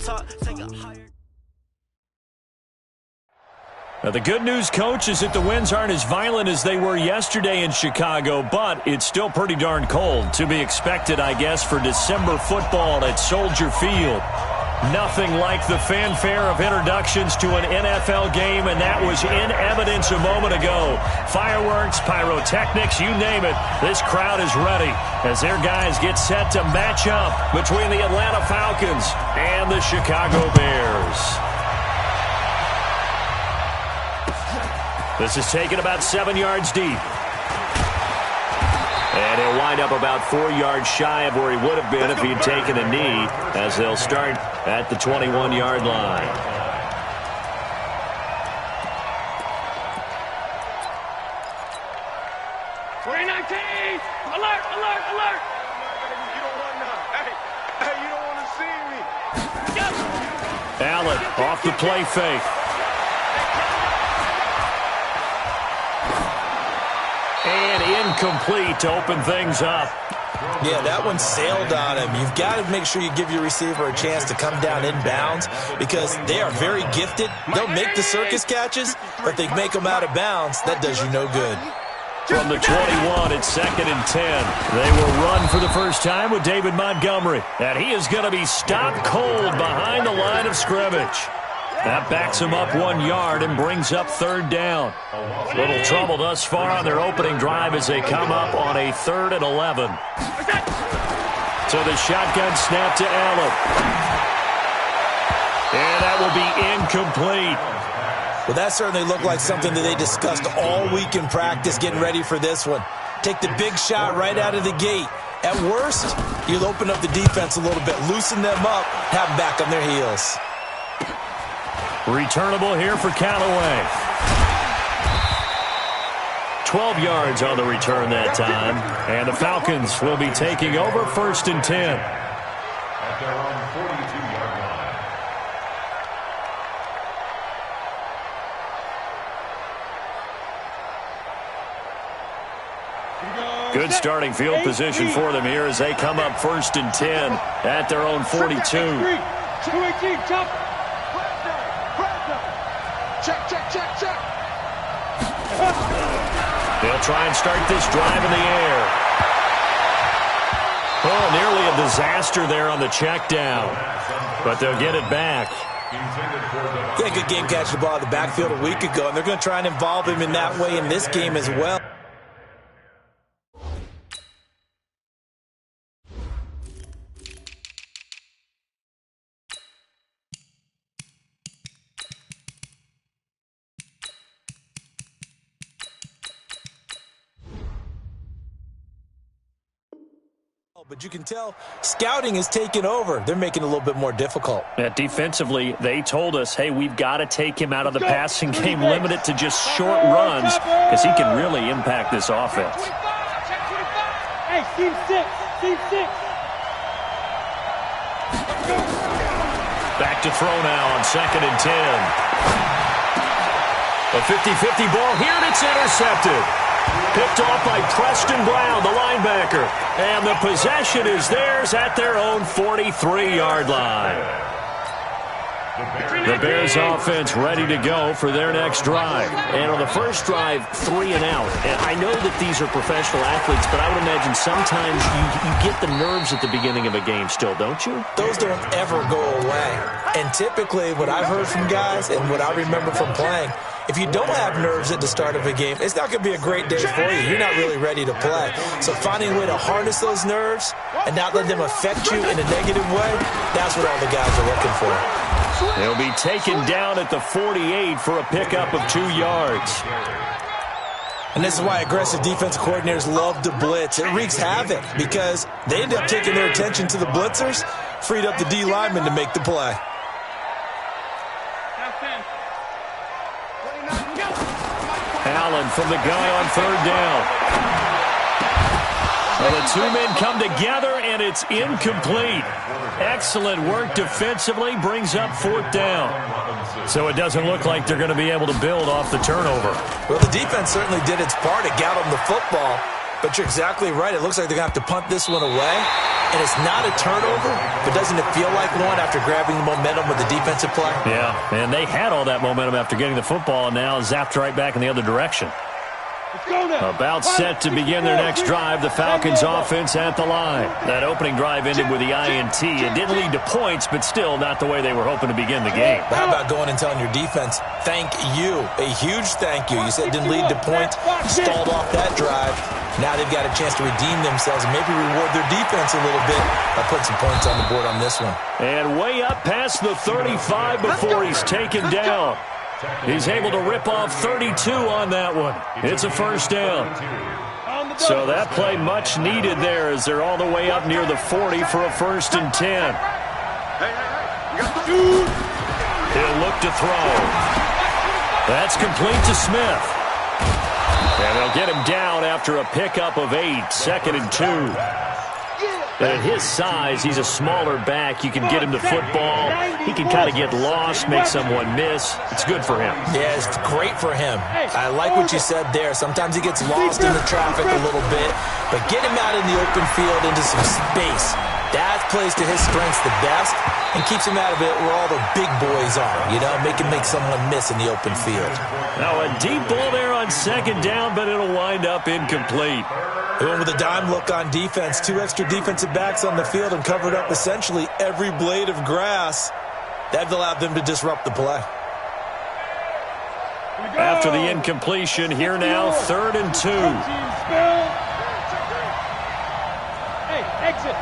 talk, take it higher. Now, the good news, Coach, is that the winds aren't as violent as they were yesterday in Chicago, but it's still pretty darn cold. To be expected, I guess, for December football at Soldier Field. Nothing like the fanfare of introductions to an NFL game, and that was in evidence a moment ago. Fireworks, pyrotechnics, you name it. This crowd is ready as their guys get set to match up between the Atlanta Falcons and the Chicago Bears. This is taken about 7 yards deep. And he'll wind up about 4 yards shy of where he would have been if he'd taken a knee, as they'll start at the 21-yard line. Alert, alert, alert! You don't want to. Hey, you don't want to see me. Allen off the play fake. And incomplete to open things up. Yeah, that one sailed on him. You've got to make sure you give your receiver a chance to come down inbounds because they are very gifted. They'll make the circus catches, but they make them out of bounds. That does you no good. From the 21, it's 2nd and 10. They will run for the first time with David Montgomery. And he is going to be stopped cold behind the line of scrimmage. That backs him up 1 yard and brings up 3rd down. Little trouble thus far on their opening drive as they come up on a 3rd and 11. So the shotgun snap to Allen. And that will be incomplete. Well, that certainly looked like something that they discussed all week in practice getting ready for this one. Take the big shot right out of the gate. At worst, you'll open up the defense a little bit, loosen them up, have them back on their heels. Returnable here for Callaway. 12 yards on the return that time. And the Falcons will be taking over 1st and 10. At their own 42-yard line. Good starting field position for them here as they come up 1st and 10 at their own 42. Check. They'll try and start this drive in the air. Oh, nearly a disaster there on the check down. But they'll get it back. Yeah, good game catching the ball in the backfield a week ago, and they're going to try and involve him in that way in this game as well. But you can tell scouting is taking over. They're making it a little bit more difficult. Defensively, they told us, hey, we've got to take him out of the passing game, limit it to just short runs, because he can really impact this offense. Hey, team 6. Back to throw now on 2nd and 10. A 50-50 ball here, and it's intercepted. Picked off by Preston Brown, the linebacker. And the possession is theirs at their own 43-yard line. The Bears offense ready to go for their next drive. And on the first drive, 3 and out. And I know that these are professional athletes, but I would imagine sometimes you get the nerves at the beginning of a game still, don't you? Those don't ever go away. And typically what I've heard from guys and what I remember from playing, if you don't have nerves at the start of a game, it's not going to be a great day for you. You're not really ready to play. So finding a way to harness those nerves and not let them affect you in a negative way, that's what all the guys are looking for. He'll be taken down at the 48 for a pickup of 2 yards. And this is why aggressive defensive coordinators love to blitz. It wreaks havoc because they end up taking their attention to the blitzers, freed up the D lineman to make the play. Allen from the gun on 3rd down. Well, the two men come together, and it's incomplete. Excellent work defensively, brings up 4th down. So it doesn't look like they're going to be able to build off the turnover. Well, the defense certainly did its part. It got them the football. But you're exactly right. It looks like they're going to have to punt this one away. And it's not a turnover, but doesn't it feel like one after grabbing the momentum with the defensive play? Yeah, and they had all that momentum after getting the football, and now zapped right back in the other direction. About set to begin their next drive, the Falcons offense at the line. That opening drive ended with the INT. It didn't lead to points, but still not the way they were hoping to begin the game. But how about going and telling your defense, thank you, a huge thank you. You said it didn't lead to points, stalled off that drive. Now they've got a chance to redeem themselves and maybe reward their defense a little bit by putting some points on the board on this one. And way up past the 35 before he's taken down. He's able to rip off 32 on that one. It's a first down. So that play much needed there as they're all the way up near the 40 for a 1st and 10. He'll look to throw. That's complete to Smith. And they'll get him down after a pickup of 8, 2nd and 2. And at his size, he's a smaller back. You can get him the football. He can kind of get lost, make someone miss. It's good for him. Yeah, it's great for him. I like what you said there. Sometimes he gets lost in the traffic a little bit, but get him out in the open field into some space. That plays to his strengths the best and keeps him out of it where all the big boys are, you know, make someone miss in the open field. Now a deep ball there on 2nd down, but it'll wind up incomplete. They went with a dime look on defense. 2 extra defensive backs on the field and covered up essentially every blade of grass. That allowed them to disrupt the play. After the incompletion, here now, 3rd and 2. Hey, exit.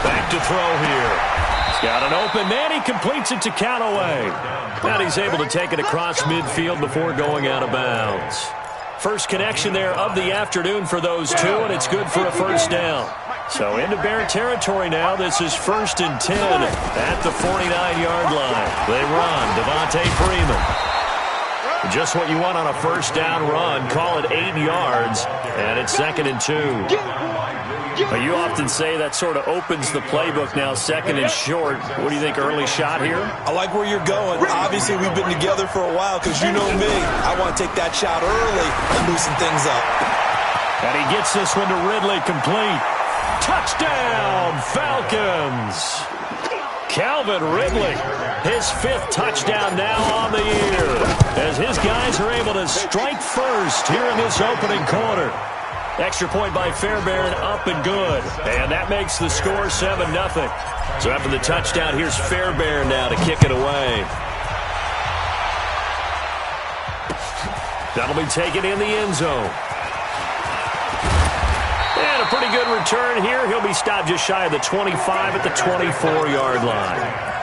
Back to throw here. He's got an open man. He completes it to Callaway. And he's able to take it across midfield before going out of bounds. First connection there of the afternoon for those two, and it's good for a 1st down. So into Bear territory now. This is 1st and 10 at the 49-yard line. They run. Devontae Freeman. Just what you want on a 1st down run. Call it 8 yards, and it's 2nd and 2. You often say that sort of opens the playbook now, 2nd and short. What do you think, early shot here? I like where you're going. Obviously, we've been together for a while because you know me. I want to take that shot early and loosen things up. And he gets this one to Ridley, complete. Touchdown, Falcons! Calvin Ridley, his 5th touchdown now on the year, as his guys are able to strike first here in this opening quarter. Extra point by Fairbairn, up and good. And that makes the score 7-0. So after the touchdown, here's Fairbairn now to kick it away. That'll be taken in the end zone. And a pretty good return here. He'll be stopped just shy of the 25 at the 24-yard line.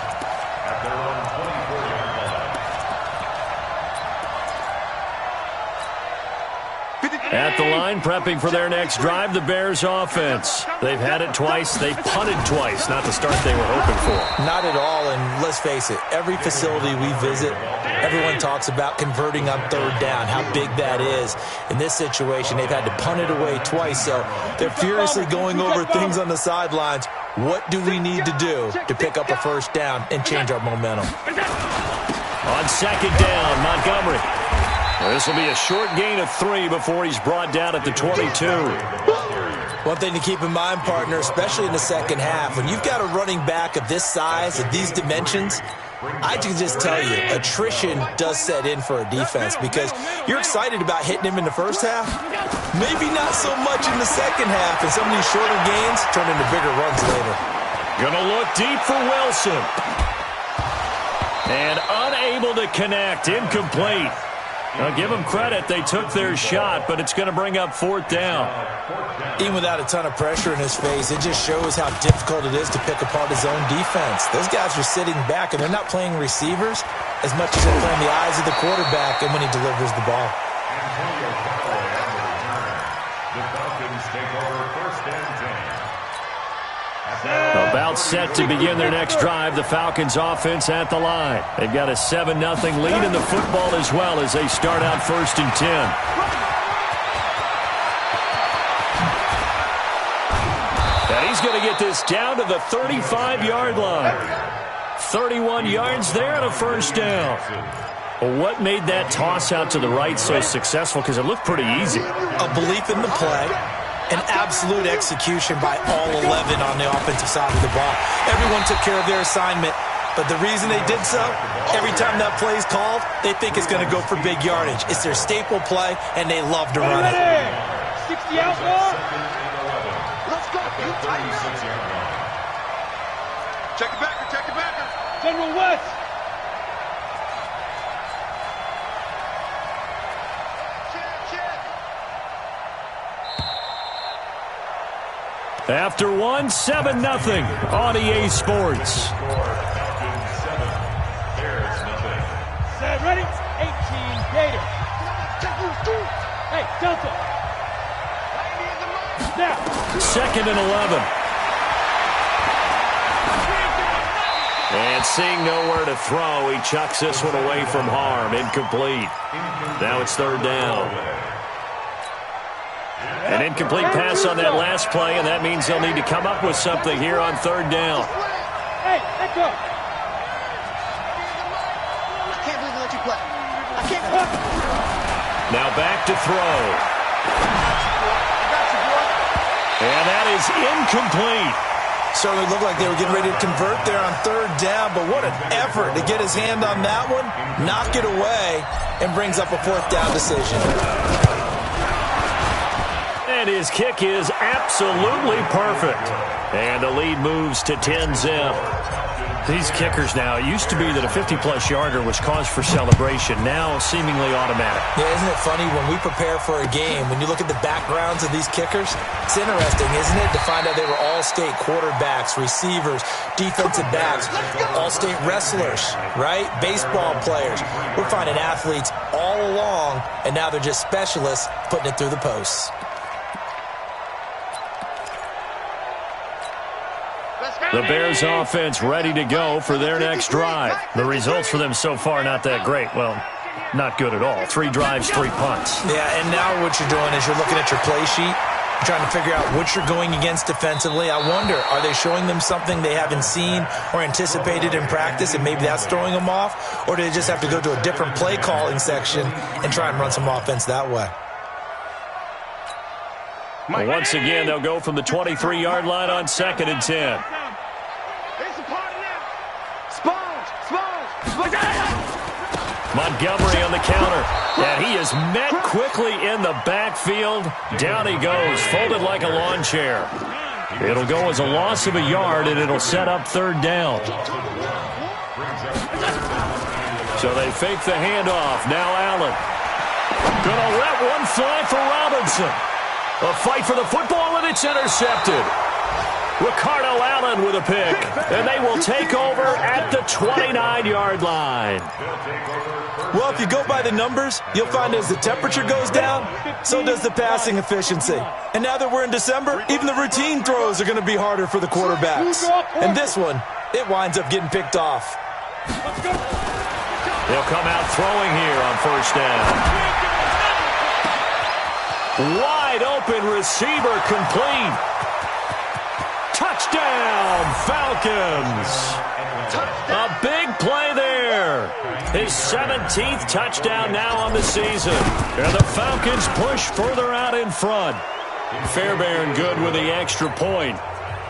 At the line, prepping for their next drive, the Bears offense. They've had it twice. They've punted twice. Not the start they were hoping for. Not at all, and let's face it, every facility we visit, everyone talks about converting on 3rd down, how big that is. In this situation, they've had to punt it away twice, so they're furiously going over things on the sidelines. What do we need to do to pick up a 1st down and change our momentum? On 2nd down, Montgomery. This will be a short gain of 3 before he's brought down at the 22. One thing to keep in mind, partner, especially in the second half, when you've got a running back of this size, of these dimensions, I can just tell you, attrition does set in for a defense because you're excited about hitting him in the first half. Maybe not so much in the second half, and some of these shorter gains turn into bigger runs later. Gonna look deep for Wilson. And unable to connect, incomplete. Now, give them credit. They took their shot, but it's going to bring up 4th down. Even without a ton of pressure in his face, it just shows how difficult it is to pick apart his own defense. Those guys are sitting back, and they're not playing receivers as much as they're playing the eyes of the quarterback and when he delivers the ball. The Falcons take over 1st and 10. About set to begin their next drive, the Falcons offense at the line. They've got a 7-0 lead in the football as well as they start out 1st and 10. And he's going to get this down to the 35-yard line. 31 yards there and a 1st down. Well, what made that toss out to the right so successful? Because it looked pretty easy. A belief in the play, an absolute execution by all 11 on the offensive side of the ball. Everyone took care of their assignment, but the reason they did so, every time that play is called, they think it's going to go for big yardage. It's their staple play, and they love to run it. 60 out more. Let's go. Check it back. Check it back. General West. After one, 7-0 on EA Sports. Set, ready? 18, Gator. Hey, Delta. Now. 2nd and 11. And seeing nowhere to throw, he chucks this one away from harm. Incomplete. Now it's 3rd down. An incomplete pass on that last play, and that means they'll need to come up with something here on 3rd down. Hey, let go. I can't believe they let you play. I can't. Now back to throw. And that is incomplete. Certainly looked like they were getting ready to convert there on 3rd down, but what an effort to get his hand on that one, knock it away, and brings up a 4th down decision. And his kick is absolutely perfect. And the lead moves to 10-zip. These kickers now, it used to be that a 50-plus yarder was cause for celebration. Now seemingly automatic. Yeah, isn't it funny when we prepare for a game, when you look at the backgrounds of these kickers, it's interesting, isn't it, to find out they were all-state quarterbacks, receivers, defensive backs, all-state wrestlers, right? Baseball players. We're finding athletes all along, and now they're just specialists putting it through the posts. The Bears offense ready to go for their next drive. The results for them so far not that great. Well, not good at all. 3 drives, 3 punts. Yeah, and now what you're doing is you're looking at your play sheet, trying to figure out what you're going against defensively. I wonder, are they showing them something they haven't seen or anticipated in practice, and maybe that's throwing them off? Or do they just have to go to a different play calling section and try and run some offense that way? Well, once again, they'll go from the 23-yard line on 2nd and 10. Montgomery on the counter, and he is met quickly in the backfield. Down he goes, folded like a lawn chair. It'll go as a loss of a yard, and it'll set up 3rd down. So they fake the handoff. Now Allen. Gonna let one fly for Robinson. A fight for the football, and it's intercepted. Ricardo Allen with a pick, and they will take over at the 29-yard line. Well, if you go by the numbers, you'll find as the temperature goes down, so does the passing efficiency. And now that we're in December, even the routine throws are going to be harder for the quarterbacks. And this one, it winds up getting picked off. They'll come out throwing here on 1st down. Wide open receiver complete. Touchdown, Falcons. A big play there. His 17th touchdown now on the season. And the Falcons push further out in front. Fairbairn good with the extra point.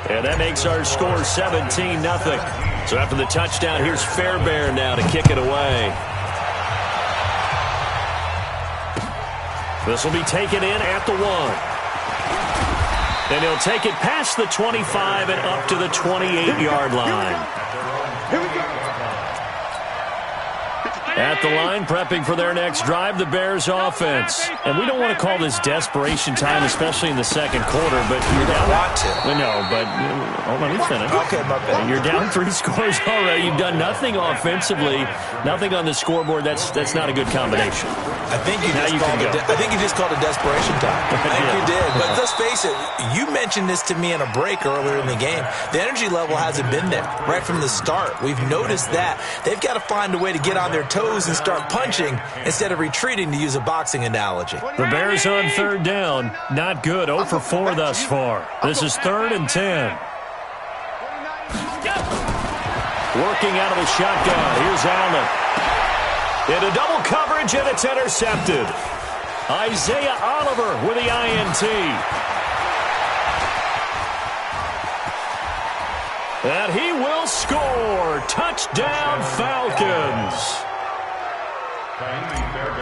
And that makes our score 17-0. So after the touchdown, here's Fairbairn now to kick it away. This will be taken in at the 1. And he'll take it past the 25 and up to the 28-yard line. Here we go. At the line, prepping for their next drive, the Bears offense. And we don't want to call this desperation time, especially in the 2nd quarter, but you're down. We know, but let me finish. Okay, my bad. You're down 3 scores already. You've done nothing offensively, nothing on the scoreboard. That's not a good combination. I think you just called it desperation time. I think you did. But let's face it, you mentioned this to me in a break earlier in the game. The energy level hasn't been there right from the start. We've noticed that. They've got to find a way to get on their toes and start punching instead of retreating, to use a boxing analogy. The Bears on 3rd down. Not good. 0 for 4 thus far. This is 3rd and 10. Working out of the shotgun. Here's Allen. Into double coverage, and it's intercepted. Isaiah Oliver with the INT. And he will score. Touchdown, Falcons.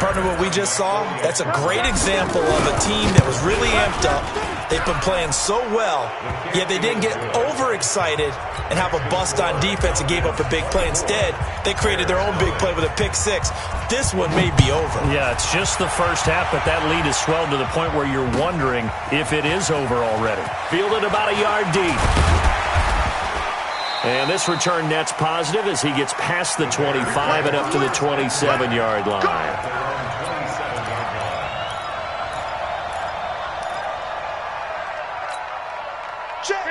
Partner, what we just saw, that's a great example of a team that was really amped up. They've been playing so well, yet they didn't get overexcited and have a bust on defense and gave up a big play. Instead, they created their own big play with a pick six. This one may be over. Yeah, it's just the first half, but that lead has swelled to the point where you're wondering if it is over already. Fielded about a yard deep. And this return net's positive as he gets past the 25 and up to the 27-yard line.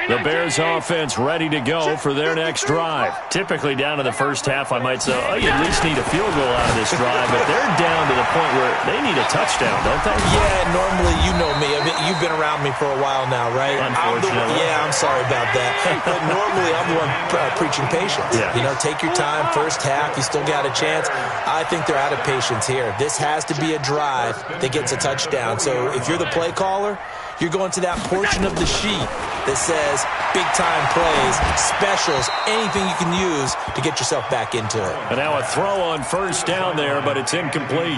The Bears offense ready to go for their next drive. Typically down to the first half, I might say, oh, you at least need a field goal out of this drive, but they're down to the point where they need a touchdown, don't they? Yeah, normally, you know me. I mean, you've been around me for a while now, right? Unfortunately. I'm sorry about that. But normally, I'm the one preaching patience. Yeah. You know, take your time, first half, you still got a chance. I think they're out of patience here. This has to be a drive that gets a touchdown. So if you're the play caller, you're going to that portion of the sheet that says big-time plays, specials, anything you can use to get yourself back into it. And now a throw on first down there, but it's incomplete.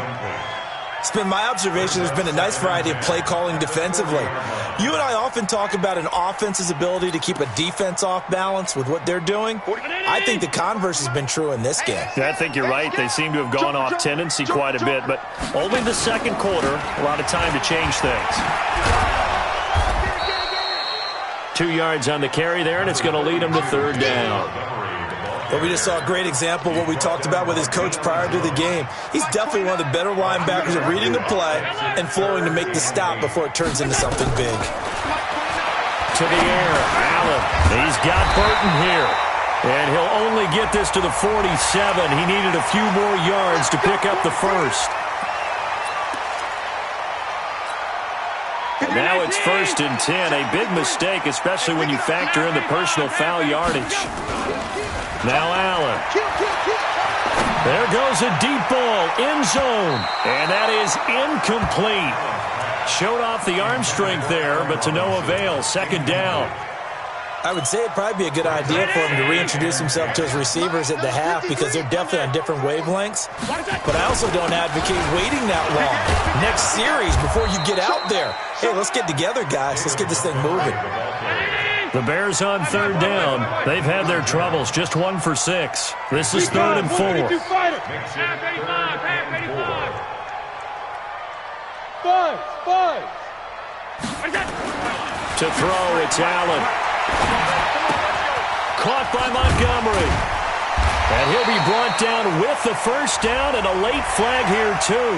It's been my observation there's been a nice variety of play calling defensively. You and I often talk about an offense's ability to keep a defense off balance with what they're doing. I think the converse has been true in this game. Yeah, I think you're right. They seem to have gone off tendency quite a bit, but only the second quarter, a lot of time to change things. 2 yards on the carry there, and it's going to lead him to third down. Well, we just saw a great example of what we talked about with his coach prior to the game. He's definitely one of the better linebackers at reading the play and flowing to make the stop before it turns into something big. To the air, Allen. He's got Burton here. And he'll only get this to the 47. He needed a few more yards to pick up the first. Now it's 1st and 10. A big mistake, especially when you factor in the personal foul yardage. Now Allen. There goes a deep ball, end zone. And that is incomplete. Showed off the arm strength there, but to no avail. Second down. I would say it'd probably be a good idea for him to reintroduce himself to his receivers at the half because they're definitely on different wavelengths. But I also don't advocate waiting that long. Next series before you get out there. Hey, let's get together, guys. Let's get this thing moving. The Bears on third down. They've had their troubles. Just 1 for 6. This is 3rd and 4. Five. To throw, it's Allen. Caught by Montgomery. And he'll be brought down with the first down and a late flag here, too.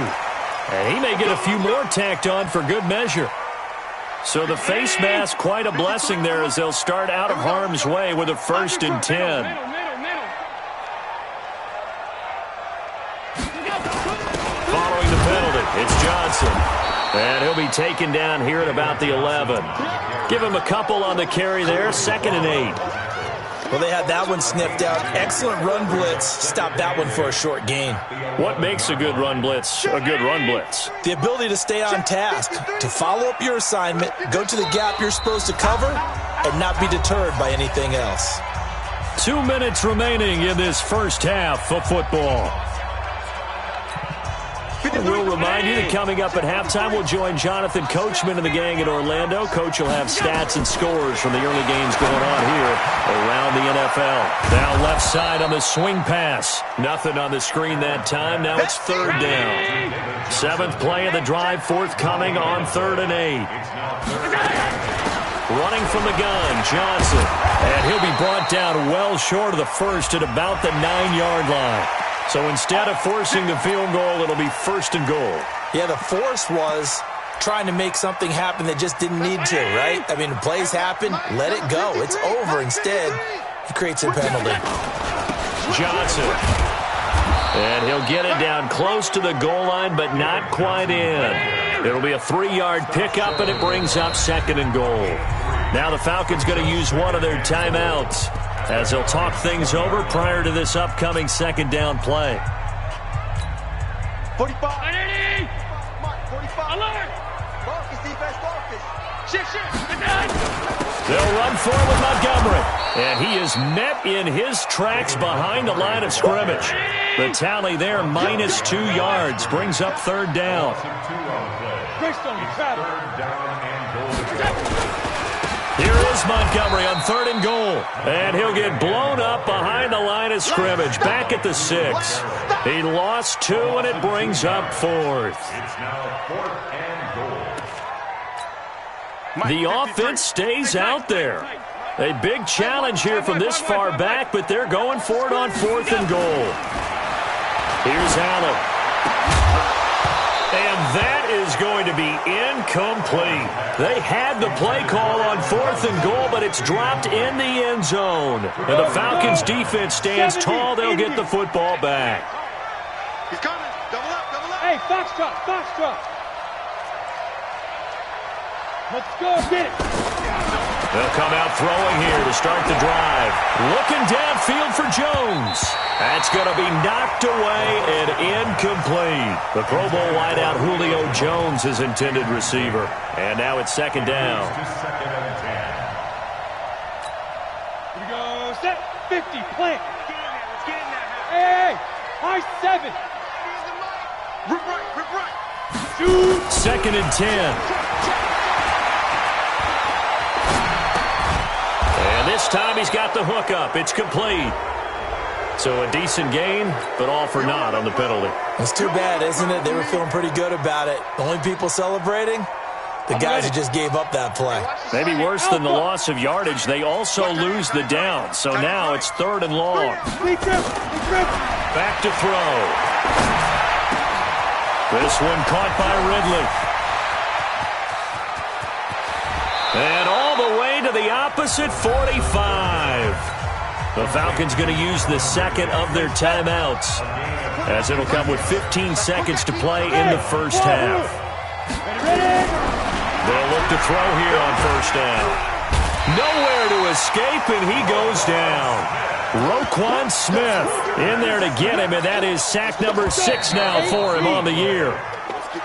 And he may get a few more tacked on for good measure. So the face mask, quite a blessing there as they'll start out of harm's way with a 1st and 10. Following the penalty, it's Johnson. And he'll be taken down here at about the 11. Give him a couple on the carry there, 2nd and 8. Well, they had that one sniffed out. Excellent run blitz. Stop that one for a short gain. What makes a good run blitz a good run blitz? The ability to stay on task, to follow up your assignment, go to the gap you're supposed to cover, and not be deterred by anything else. 2 minutes remaining in this first half of football. We'll remind you that coming up at halftime, we'll join Jonathan Coachman and the gang in Orlando. Coach will have stats and scores from the early games going on here around the NFL. Now left side on the swing pass. Nothing on the screen that time. Now it's 3rd down. 7th play of the drive, forthcoming on 3rd and 8. Running from the gun, Johnson. And he'll be brought down well short of the first at about the 9-yard line. So instead of forcing the field goal, it'll be 1st and goal. Yeah, the force was trying to make something happen that just didn't need to, right? I mean, plays happen, let it go. It's over. Instead, he creates a penalty. Johnson. And he'll get it down close to the goal line, but not quite in. It'll be a 3-yard pickup, and it brings up 2nd and goal. Now the Falcons going to use one of their timeouts as they'll talk things over prior to this upcoming 2nd down play. 45. Mike, 45. Alert. Focus, defense, focus. Shit. They'll run for it with Montgomery. And he is met in his tracks behind the line of scrimmage. The tally there, -2 yards, brings up third down. Here is Montgomery on 3rd and goal. And he'll get blown up behind the line of scrimmage, back at the 6. He lost 2, and it brings up 4th. It's now 4th and goal. The offense stays out there. A big challenge here from this far back, but they're going for it on 4th and goal. Here's Allen. And that is going to be incomplete. They had the play call on 4th and goal, but it's dropped in the end zone. And the Falcons defense stands tall. They'll get the football back. He's coming. Double up. Hey, Foxtrot. Let's go, get it. They'll come out throwing here to start the drive. Looking downfield for Jones. That's going to be knocked away and incomplete. The Pro Bowl wideout Julio Jones is intended receiver. And now it's 2nd down. Second and 10. Here we go, set, 50, plant. Let's get in there. Hey, high 7. Rip right. Shoot. 2nd and 10. And this time he's got the hook up. It's complete. So a decent gain, but all for naught on the penalty. It's too bad, isn't it? They were feeling pretty good about it. The only people celebrating? The guys who just gave up that play. Maybe worse than the loss of yardage, they also lose the down. So now it's 3rd and long. Back to throw. This one caught by Ridley. And all the way to the opposite 45. The Falcons going to use the 2nd of their timeouts, as it'll come with 15 seconds to play in the first half. They'll look to throw here on 1st down. Nowhere to escape, and he goes down. Roquan Smith in there to get him, and that is sack number 6 now for him on the year.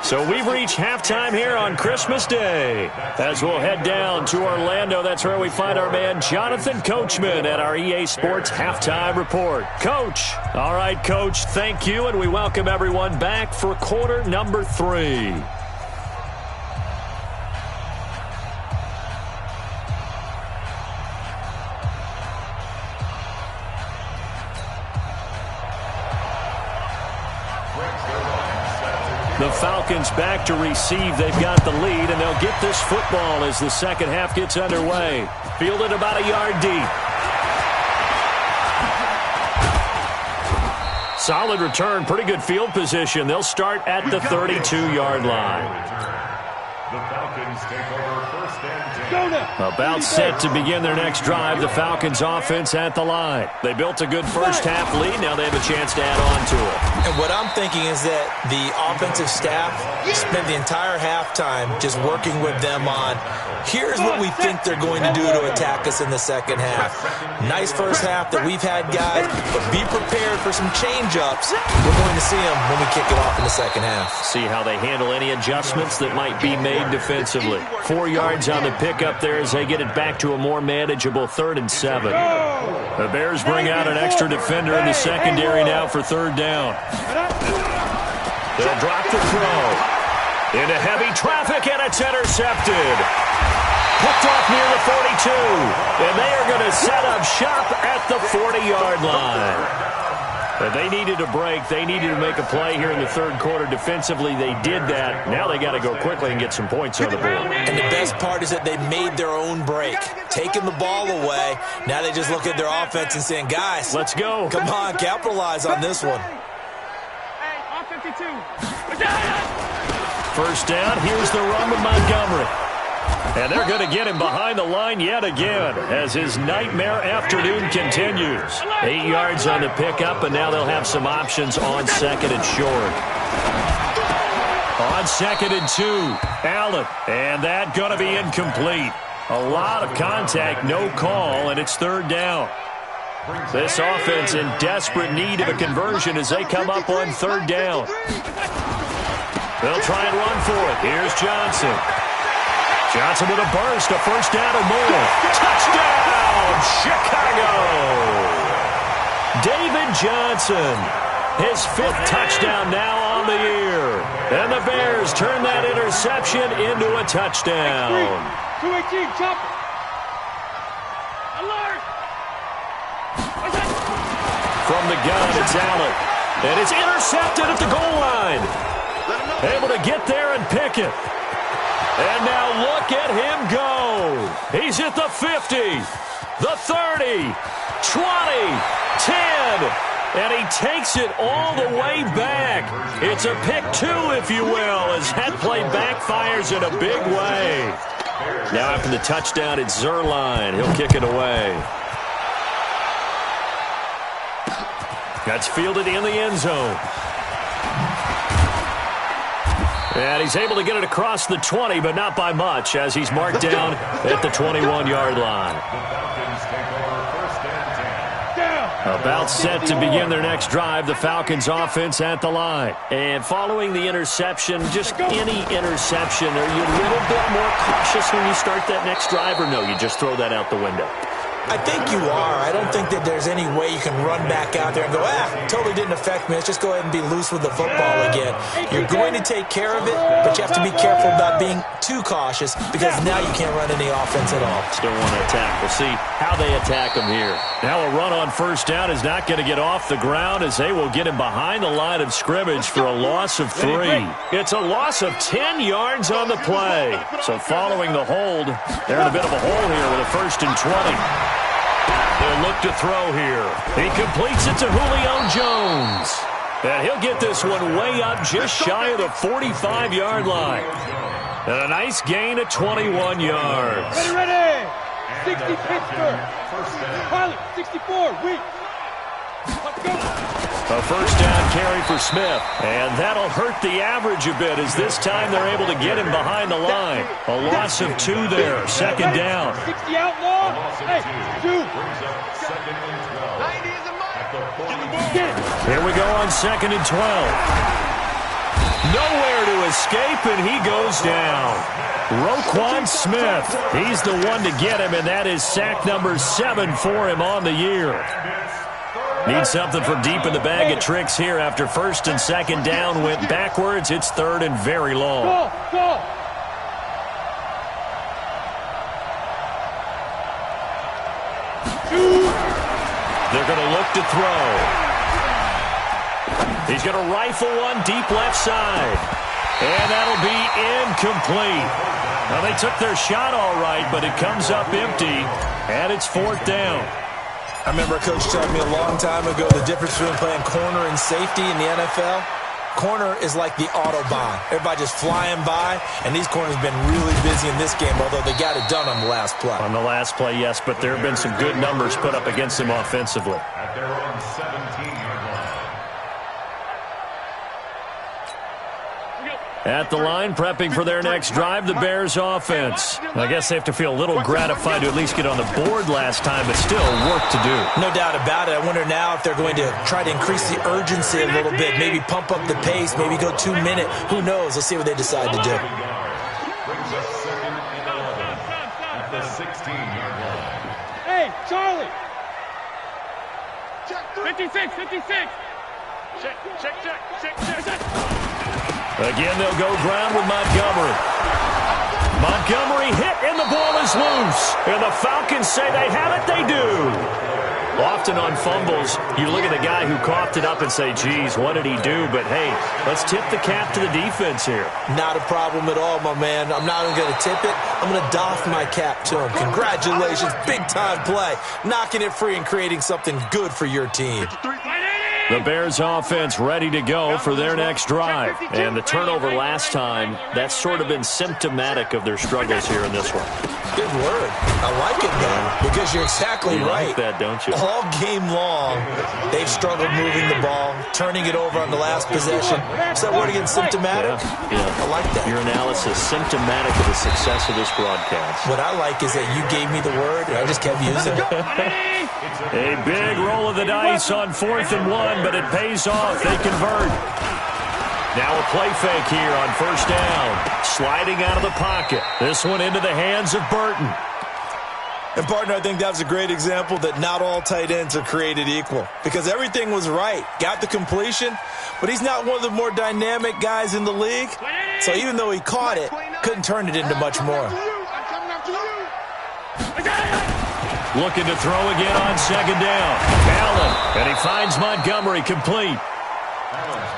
So we've reached halftime here on Christmas Day. As we'll head down to Orlando, that's where we find our man Jonathan Coachman at our EA Sports Halftime Report. Coach. All right, Coach, thank you, and we welcome everyone back for quarter number 3. The Falcons back to receive. They've got the lead, and they'll get this football as the 2nd half gets underway. Fielded about a yard deep. Solid return, pretty good field position. They'll start at the 32-yard line. The Falcons take over 1st and 10. About set to begin their next drive. The Falcons offense at the line. They built a good first half lead. Now they have a chance to add on to it. And what I'm thinking is that the offensive staff spent the entire halftime just working with them on, here's what we think they're going to do to attack us in the 2nd half. Nice first half that we've had, guys, but be prepared for some change-ups. We're going to see them when we kick it off in the 2nd half. See how they handle any adjustments that might be made defensively. 4 yards on the pickup there as they get it back to a more manageable 3rd and 7. The Bears bring out an extra defender in the secondary now for 3rd down. They'll drop the throw. Into heavy traffic, and it's intercepted. Picked off near the 42. And they are going to set up shop at the 40-yard line. But they needed a break. They needed to make a play here in the 3rd quarter defensively. They did that. Now they got to go quickly and get some points on the board. And the best part is that they made their own break. Taking the ball away. Now they just look at their offense and saying, guys, let's go. Come on, capitalize on this one. Hey, on 52. 1st down. Here's the run with Montgomery. And they're going to get him behind the line yet again as his nightmare afternoon continues. 8 yards on the pickup, and now they'll have some options on 2nd and short. On 2nd and 2, Allen. And that going to be incomplete. A lot of contact, no call, and it's 3rd down. This offense in desperate need of a conversion as they come up on 3rd down. They'll try and run for it. Here's Johnson. Johnson with a burst, a first down and more. Touchdown, Chicago! David Johnson, his 5th touchdown now on the year. And the Bears turn that interception into a touchdown. 218, chop it. Alert! From the gun, it's Allen. And it's intercepted at the goal line. Able to get there and pick it. And now look at him go. He's at the 50, the 30, 20, 10, and he takes it all the way back. It's a pick 2, if you will, as that play backfires in a big way. Now after the touchdown, it's Zerline. He'll kick it away. That's fielded in the end zone. And he's able to get it across the 20, but not by much, as he's marked down at the 21-yard line. About set to begin their next drive, the Falcons offense at the line. And following the interception, just any interception, are you a little bit more cautious when you start that next drive, or no, you just throw that out the window? I think you are. I don't think that there's any way you can run back out there and go, totally didn't affect me. Let's just go ahead and be loose with the football again. You're going to take care of it, but you have to be careful about being too cautious because now you can't run any offense at all. Still want to attack. We'll see how they attack him here. Now a run on first down is not going to get off the ground as they will get him behind the line of scrimmage for a loss of 3. It's a loss of 10 yards on the play. So following the hold, they're in a bit of a hole here with a 1st and 20. They'll look to throw here. He completes it to Julio Jones. And he'll get this one way up just shy of the 45-yard line. And a nice gain of 21 yards. Ready! 60 Pittsburgh. Pilot, 64, weak. Let's go. A first down carry for Smith. And that'll hurt the average a bit as this time they're able to get him behind the line. A loss of 2 there. 2nd down. 60 outlaw. Hey, 2. 90 is a mark. Here we go on 2nd and 12. Nowhere to escape, and he goes down. Roquan Smith, he's the one to get him, and that is sack number 7 for him on the year. Need something from deep in the bag of tricks here after 1st and 2nd down went backwards. It's 3rd and very long. Go. They're going to look to throw. He's going to rifle one deep left side. And that'll be incomplete. Now, they took their shot all right, but it comes up empty, and it's 4th down. I remember a coach telling me a long time ago the difference between playing corner and safety in the NFL. Corner is like the Autobahn. Everybody just flying by, and these corners have been really busy in this game, although they got it done on the last play. On the last play, yes, but there have been some good numbers put up against them offensively. At their own 17-yard line. At the line, prepping for their next drive, the Bears offense. I guess they have to feel a little gratified to at least get on the board last time, but still work to do. No doubt about it. I wonder now if they're going to try to increase the urgency a little bit, maybe pump up the pace, maybe go 2-minute. Who knows? Let's see what they decide to do. Brings us 2nd and 11 at the 16-yard line. Hey, Charlie. Check 56. Check. Again, they'll go ground with Montgomery. Montgomery hit, and the ball is loose. And the Falcons say they have it. They do. Often on fumbles, you look at the guy who coughed it up and say, geez, what did he do? But, hey, let's tip the cap to the defense here. Not a problem at all, my man. I'm not even going to tip it. I'm going to doff my cap to him. Congratulations. Big-time play. Knocking it free and creating something good for your team. The Bears offense ready to go for their next drive. And the turnover last time, that's sort of been symptomatic of their struggles here in this one. Good word. I like it, though, because you're exactly right. You like that, don't you? All game long, they've struggled moving the ball, turning it over on the last possession. Is that word again, symptomatic? Yeah. I like that. Your analysis, symptomatic of the success of this broadcast. What I like is that you gave me the word, and I just kept using it. A big roll of the dice on 4th and 1, but it pays off. They convert. Now a play fake here on first down. Sliding out of the pocket. This one into the hands of Burton. And, partner, I think that was a great example that not all tight ends are created equal because everything was right. Got the completion, but he's not one of the more dynamic guys in the league. So even though he caught it, couldn't turn it into much more. Looking to throw again on second down. Allen, and he finds Montgomery complete.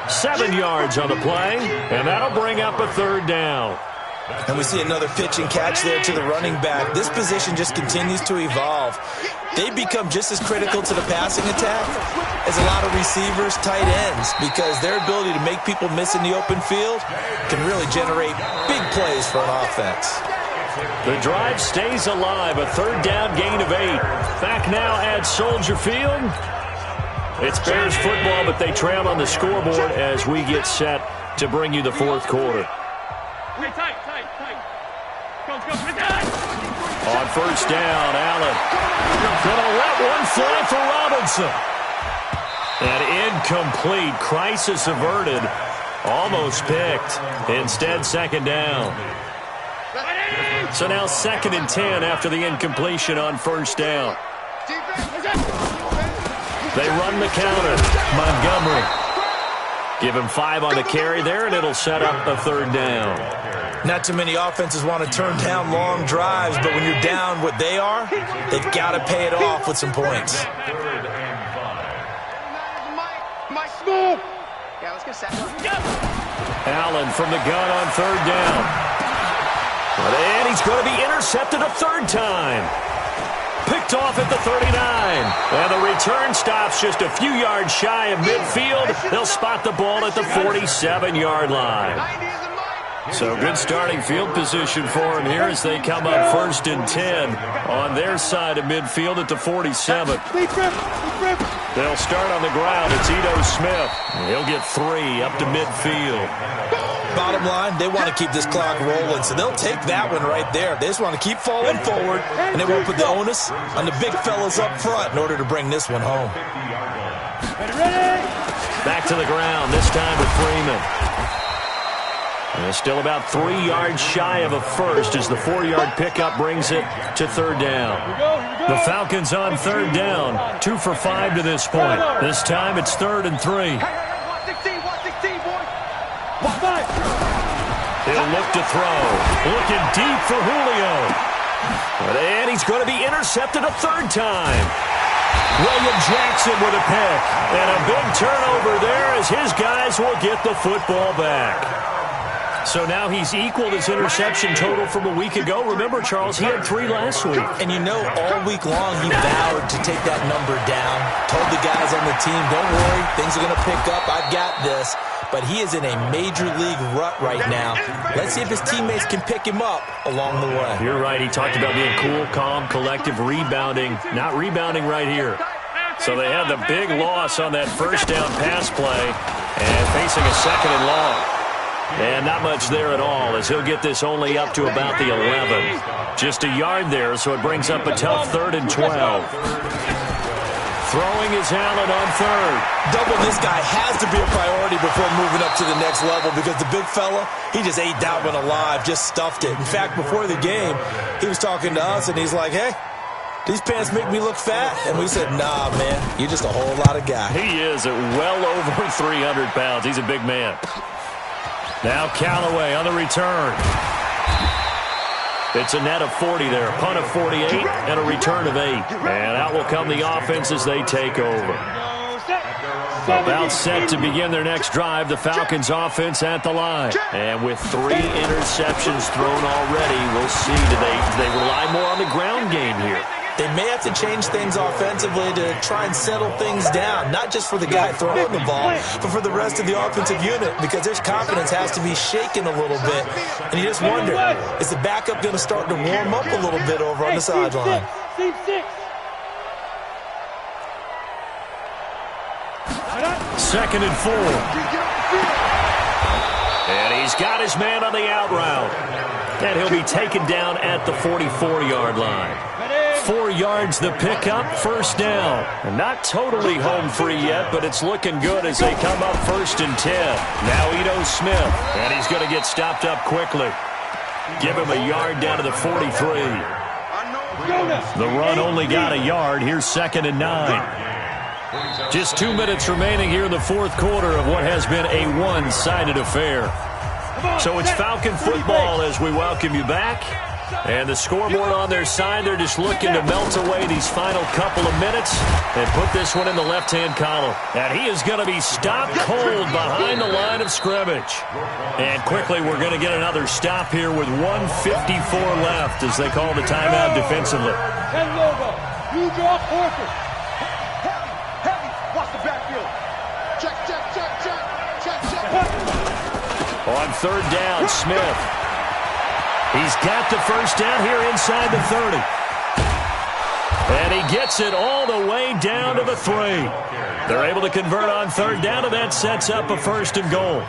7 yards on the play, and that'll bring up a third down. And we see another pitch and catch there to the running back. This position just continues to evolve. They become just as critical to the passing attack as a lot of receivers, tight ends, because their ability to make people miss in the open field can really generate big plays for an offense. The drive stays alive, a third down gain of 8. Back now at Soldier Field. It's Bears football, but they trail on the scoreboard as we get set to bring you the fourth quarter. Tight. Go. On first down, Allen. Gonna let one fly for Robinson. And incomplete. Crisis averted. Almost picked. Instead, second down. So now 2nd and 10 after the incompletion on first down. They run the counter. Montgomery. Give him 5 on the carry there, and it'll set up a third down. Not too many offenses want to turn down long drives, but when you're down what they are, they've got to pay it off with some points. Allen from the gun on third down. And he's going to be intercepted a third time. Picked off at the 39. And the return stops just a few yards shy of midfield. They'll spot the ball at the 47-yard line. So good starting field position for him here as they come up 1st and 10 on their side of midfield at the 47. They'll start on the ground. It's Ito Smith. He'll get 3 up to midfield. Bottom line, they want to keep this clock rolling, so they'll take that one right there. They just want to keep falling forward, and they won't put the onus on the big fellas up front in order to bring this one home. Back to the ground, this time with Freeman. And still about 3 yards shy of a first as the 4-yard pickup brings it to third down. The Falcons on third down, 2 for 5 to this point. This time it's 3rd and 3. He'll look to throw. Looking deep for Julio. And he's going to be intercepted a third time. William Jackson with a pick. And a big turnover there as his guys will get the football back. So now he's equaled his interception total from a week ago. Remember, Charles, he had 3 last week. And you know, all week long he vowed to take that number down. Told the guys on the team, don't worry, things are going to pick up. I've got this. But he is in a major league rut right now. Let's see if his teammates can pick him up along the way. You're right. He talked about being cool, calm, collective, rebounding. Not rebounding right here. So they had the big loss on that first down pass play and facing a 2nd and long. And not much there at all as he'll get this only up to about the 11. Just a yard there, so it brings up a tough 3rd and 12. Throwing is Allen on third. Double this guy has to be a priority before moving up to the next level because the big fella, he just ate that one alive, just stuffed it. In fact, before the game, he was talking to us, and he's like, hey, these pants make me look fat. And we said, nah, man, you're just a whole lot of guy. He is at well over 300 pounds. He's a big man. Now Callaway on the return. It's a net of 40 there, a punt of 48, and a return of 8. And out will come the offense as they take over. About set to begin their next drive, the Falcons offense at the line. And with 3 interceptions thrown already, we'll see, do they rely more on the ground game here? They may have to change things offensively to try and settle things down, not just for the guy throwing the ball, but for the rest of the offensive unit, because their confidence has to be shaken a little bit. And you just wonder, is the backup going to start to warm up a little bit over on the sideline? 2nd and 4. And he's got his man on the out route. And he'll be taken down at the 44-yard line. 4 yards the pickup, first down. And not totally home free yet, but it's looking good as they come up 1st and 10. Now Ito Smith, and he's going to get stopped up quickly. Give him a yard down to the 43. The run only got a yard. Here's 2nd and 9. Just 2 minutes remaining here in the 4th quarter of what has been a one-sided affair. So it's Falcon football as we welcome you back. And the scoreboard on their side, they're just looking to melt away these final couple of minutes and put this one in the left-hand column. And he is going to be stopped cold behind the line of scrimmage. And quickly, we're going to get another stop here with 1:54 left as they call the timeout defensively. Head logo. You draw forces. Heavy. Watch the backfield. Check. On 3rd down, Smith. He's got the first down here inside the 30. And he gets it all the way down to the 3. They're able to convert on 3rd down, and that sets up a 1st and goal.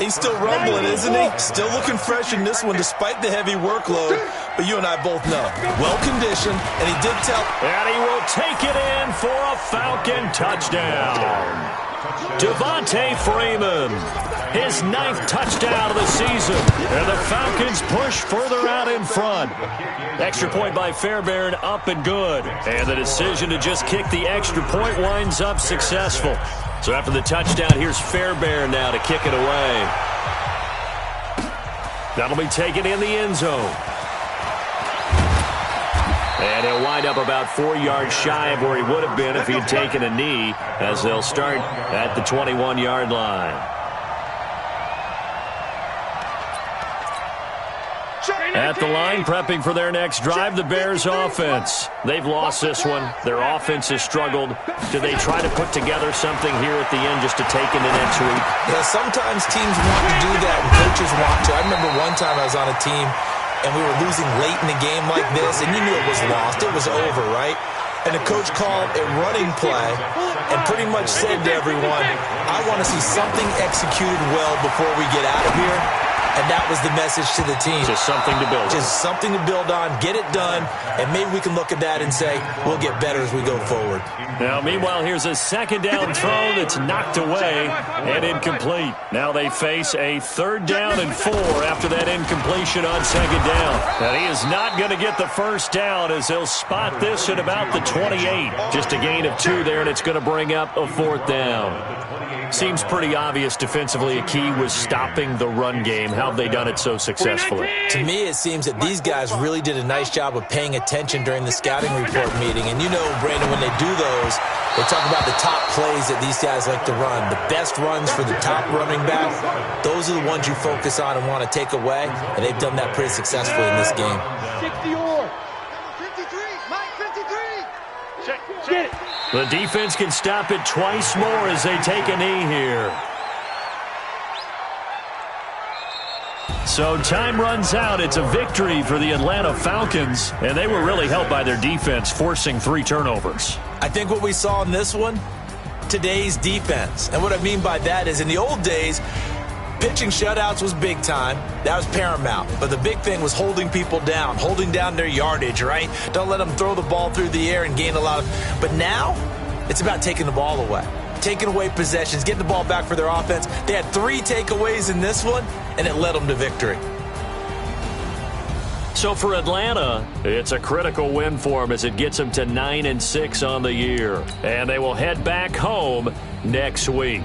He's still rumbling, isn't he? Still looking fresh in this one despite the heavy workload. But you and I both know, well-conditioned, and he did tell. And he will take it in for a Falcon touchdown. Devontae Freeman, his 9th touchdown of the season. And the Falcons push further out in front. Extra point by Fairbairn, up and good. And the decision to just kick the extra point winds up successful. So after the touchdown, here's Fairbairn now to kick it away. That'll be taken in the end zone. And he'll wind up about 4 yards shy of where he would have been if he had taken a knee, as they'll start at the 21-yard line. At the line, prepping for their next drive, the Bears offense. They've lost this one. Their offense has struggled. Do they try to put together something here at the end just to take into next week? Yeah, sometimes teams want to do that and coaches want to. I remember one time I was on a team and we were losing late in the game like this, and you knew it was lost. It was over, right? And the coach called a running play and pretty much said to everyone, I want to see something executed well before we get out of here. And that was the message to the team. Just something to build on. Just something to build on, get it done, and maybe we can look at that and say, we'll get better as we go forward. Now, meanwhile, here's a 2nd down throw that's knocked away and incomplete. Now they face a 3rd down and 4 after that incompletion on 2nd down. And he is not going to get the first down as they'll spot this at about the 28. Just a gain of 2 there, and it's going to bring up a 4th down. Seems pretty obvious defensively a key was stopping the run game. How have they done it so successfully? To me, it seems that these guys really did a nice job of paying attention during the scouting report meeting. And you know, Brandon, when they do those, they talk about the top plays that these guys like to run. The best runs for the top running back, those are the ones you focus on and want to take away. And they've done that pretty successfully in this game. 60 or 53, Mike 53. Get it. The defense can stop it twice more as they take a knee here. So time runs out. It's a victory for the Atlanta Falcons, and they were really helped by their defense, forcing 3 turnovers. I think what we saw in this one, today's defense. And what I mean by that is in the old days, pitching shutouts was big time. That was paramount. But the big thing was holding people down, holding down their yardage, right? Don't let them throw the ball through the air and gain a lot of... But now, it's about taking the ball away. Taking away possessions, getting the ball back for their offense. They had 3 takeaways in this one, and it led them to victory. So for Atlanta, it's a critical win for them as it gets them to 9-6 on the year. And they will head back home next week.